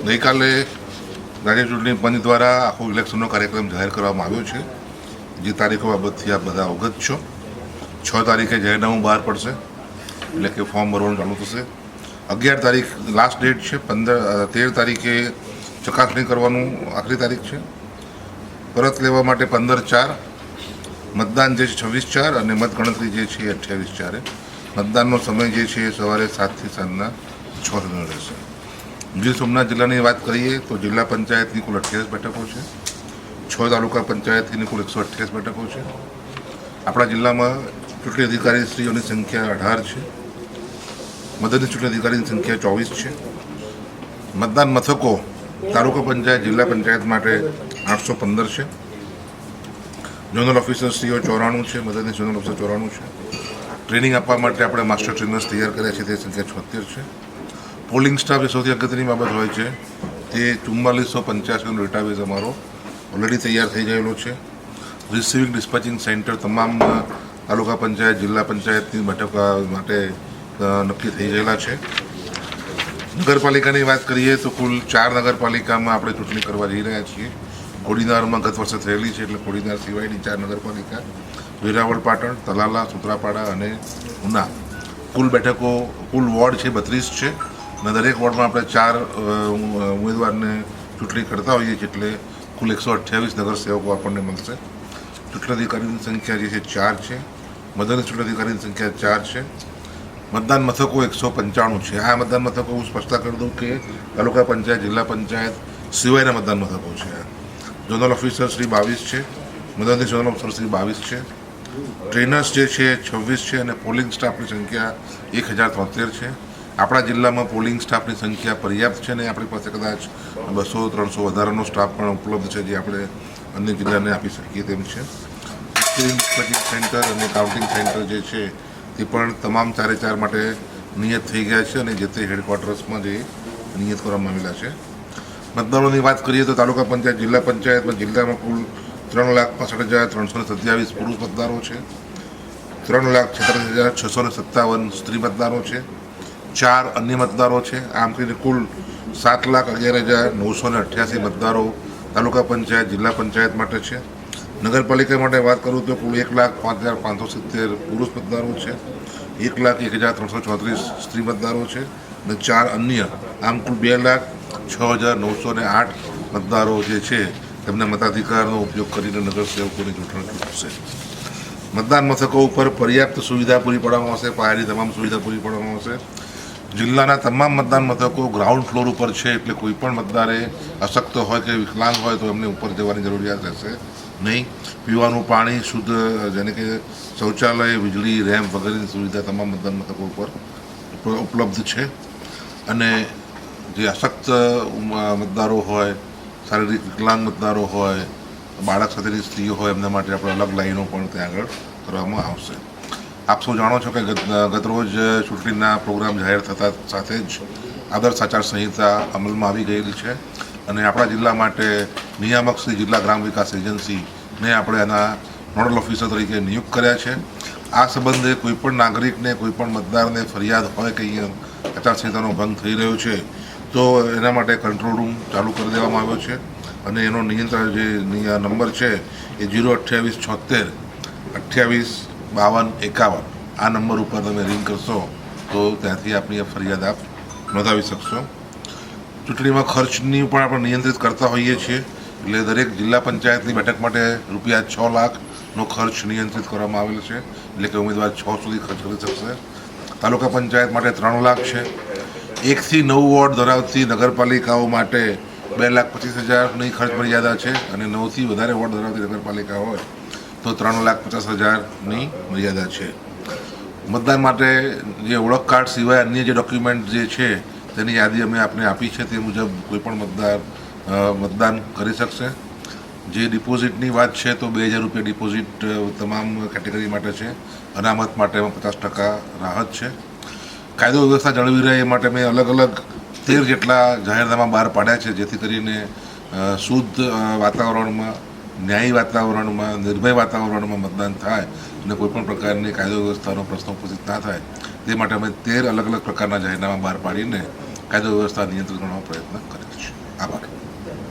ગઈકાલે રાજ્ય ચૂંટણી પંચ દ્વારા આખો ઇલેક્શનનો કાર્યક્રમ જાહેર કરવામાં આવ્યો છે. જે તારીખો બાબતથી આપ બધા અવગત છો. 6 તારીખે જાહેરનામું બહાર પડશે, એટલે કે ફોર્મ ભરવાનું ચાલુ થશે. 11 તારીખ લાસ્ટ ડેટ છે. 13 તારીખે ચકાસણી કરવાનું આખરી તારીખ છે. પરત લેવા માટે 15/4, મતદાન જે છે 26/4 અને મતગણતરી જે છે 28/4. મતદાનનો સમય જે છે એ સવારે 7 થી સાંજના 6 સુધીનો રહેશે. ગીર સોમનાથ જિલ્લાની વાત કરીએ તો જિલ્લા પંચાયતની કુલ 28 બેઠકો છે. 6 તાલુકા પંચાયતની કુલ 128 બેઠકો છે. આપણા જિલ્લામાં ચૂંટણી અધિકારીશ્રીઓની સંખ્યા 18 છે. મદદની ચૂંટણી અધિકારીની સંખ્યા 24 છે. મતદાન મથકો તાલુકા પંચાયત જિલ્લા પંચાયત માટે 815 છે. ઝોનલ ઓફિસરશ્રીઓ 94 છે. મદદની ઝોનલ ઓફિસર 94 છે. ટ્રેનિંગ આપવા માટે આપણે માસ્ટર ટ્રેનર્સ તૈયાર કર્યા છે, તે સંખ્યા 76 છે. પોલિંગ સ્ટાફ જે સૌથી અગત્યની બાબત હોય છે તે 4485નો ડેટાબેઝ અમારો ઓલરેડી તૈયાર થઈ ગયેલો છે. રિસીવિંગ ડિસ્પેચિંગ સેન્ટર તમામ તાલુકા પંચાયત જિલ્લા પંચાયતની બેઠકો માટે નક્કી થઈ ગયેલા છે. નગરપાલિકાની વાત કરીએ તો કુલ 4 નગરપાલિકામાં આપણે ચૂંટણી કરવા જઈ રહ્યા છીએ. કોડીનારમાં ગત વર્ષે થયેલી છે, એટલે કોડીનાર સિવાયની 4 નગરપાલિકા વેરાવળ પાટણ, તલાલા, સુત્રાપાડા અને ઉના. કુલ બેઠકો કુલ વોર્ડ છે 32 છે અને દરેક વોર્ડમાં આપણે 4 ઉમેદવારને ચૂંટણી કરતા હોઈએ છીએ, એટલે કુલ 128 નગરસેવકો આપણને મળશે. ચૂંટણી અધિકારીની સંખ્યા જે છે 4 છે. મદદની ચૂંટણી અધિકારીની સંખ્યા 4 છે. મતદાન મથકો 195 છે. આ મતદાન મથકો હું સ્પષ્ટતા કરી દઉં કે તાલુકા પંચાયત જિલ્લા પંચાયત સિવાયના મતદાન મથકો છે. ઝોનલ ઓફિસર શ્રી 22 છે. મદદની ઝોનલ ઓફિસર શ્રી 22 છે. ટ્રેનર્સ જે છે 26 છે અને પોલિંગ સ્ટાફની સંખ્યા 1073 છે. આપણા જિલ્લામાં પોલિંગ સ્ટાફની સંખ્યા પર્યાપ્ત છે ને આપણી પાસે કદાચ 200-300 વધારાનો સ્ટાફ પણ ઉપલબ્ધ છે, જે આપણે અન્ય જિલ્લાને આપી શકીએ તેમ છે. ડિસ્પેચિંગ સેન્ટર અને કાઉન્ટિંગ સેન્ટર જે છે તે પણ તમામ 4 માટે નિયત થઈ ગયા છે અને જે તે હેડક્વાર્ટર્સમાં જે નિયત કરવામાં આવેલા છે. મતદારોની વાત કરીએ તો તાલુકા પંચાયત જિલ્લા પંચાયતમાં જિલ્લામાં કુલ 3,65,327 પુરુષ મતદારો છે. 3,36,657 સ્ત્રી મતદારો છે. 4 અન્ય મતદારો છે. આમ કરીને કુલ 7,11,988 મતદારો તાલુકા પંચાયત જિલ્લા પંચાયત માટે છે. નગરપાલિકા માટે વાત કરું તો કુલ 1,05,570 પુરુષ મતદારો છે. 1,01,334 સ્ત્રી મતદારો છે અને 4 અન્ય. આમ કુલ 2,06,908 મતદારો જે છે તેમના મતાધિકારનો ઉપયોગ કરીને નગરસેવકોની ચૂંટણી ચૂંટશે. મતદાન મથકો ઉપર પર્યાપ્ત સુવિધા પૂરી પાડવામાં આવશે. પાયાની તમામ સુવિધા પૂરી પાડવામાં આવશે. જિલ્લાના તમામ મતદાન મથકો ગ્રાઉન્ડ ફ્લોર ઉપર છે, એટલે કોઈ પણ મતદારે અશક્ત હોય કે વિકલાંગ હોય તો એમને ઉપર જવાની જરૂરિયાત રહેશે નહીં. પીવાનું પાણી શુદ્ધ, જેને કે શૌચાલય, વીજળી, રેમ્પ વગેરેની સુવિધા તમામ મતદાન મથકો ઉપર ઉપલબ્ધ છે. અને જે અશક્ત મતદારો હોય, શારીરિક વિકલાંગ મતદારો હોય, બાળક સાથેની સ્ત્રીઓ હોય, એમના માટે આપણે અલગ લાઈનો પણ ત્યાં આગળ કરવામાં આવશે. આપ સૌ જાણો છો કે ગતરોજ ચૂંટણીના પ્રોગ્રામ જાહેર થતા સાથે જ આદર્શ આચાર સંહિતા અમલમાં આવી ગયેલી છે અને આપણા જિલ્લા માટે નિયામક શ્રી જિલ્લા ગ્રામ વિકાસ એજન્સીને આપણે એના નોડલ ઓફિસર તરીકે નિયુક્ત કર્યા છે. આ સંબંધે કોઈપણ નાગરિકને, કોઈપણ મતદારને ફરિયાદ હોય કે અહીંયા આચારસંહિતાનો ભંગ થઈ રહ્યો છે તો એના માટે કંટ્રોલ રૂમ ચાલુ કરી દેવામાં આવ્યો છે અને એનો નિયંત્રણ જે નંબર છે એ 02876 28 52 51. આ નંબર ઉપર તમે રિંગ કરશો તો ત્યાંથી આપની ફરિયાદ આપ નોંધાવી શકશો. ચૂંટણીમાં ખર્ચની પણ આપણે નિયંત્રિત કરતા હોઈએ છીએ, એટલે દરેક જિલ્લા પંચાયતની બેઠક માટે રૂપિયા 6 લાખનો ખર્ચ નિયંત્રિત કરવામાં આવેલો છે, એટલે કે ઉમેદવાર 6 સુધી ખર્ચ કરી શકશે. તાલુકા પંચાયત માટે 3 લાખ છે. 1 થી 9 વોર્ડ ધરાવતી નગરપાલિકાઓ માટે 2,25,000ની ખર્ચ મર્યાદા છે અને 9 થી વધારે વોર્ડ ધરાવતી નગરપાલિકા હોય તો 3,50,000ની મર્યાદા છે. મતદાન માટે જે ઓળખ કાર્ડ સિવાય અન્ય જે ડોક્યુમેન્ટ જે છે તેની યાદી અમે આપને આપી છે, તે મુજબ કોઈપણ મતદાર મતદાન કરી શકશે. જે ડિપોઝિટની વાત છે તો 2,000 રૂપિયા ડિપોઝિટ તમામ કેટેગરી માટે છે. અનામત માટે 50% રાહત છે. કાયદો વ્યવસ્થા જળવી રહે એ માટે મેં અલગ અલગ 13 જેટલા જાહેરનામા બહાર પાડ્યા છે, જેથી કરીને શુદ્ધ વાતાવરણમાં, ન્યાયી વાતાવરણમાં, નિર્ભય વાતાવરણમાં મતદાન થાય અને કોઈપણ પ્રકારની કાયદો વ્યવસ્થાનો પ્રશ્ન ઉપસ્થિત ના થાય તે માટે અમે 13 અલગ અલગ પ્રકારના જાહેરનામા બહાર પાડીને કાયદો વ્યવસ્થા નિયંત્રિત કરવાનો પ્રયત્ન કરીએ.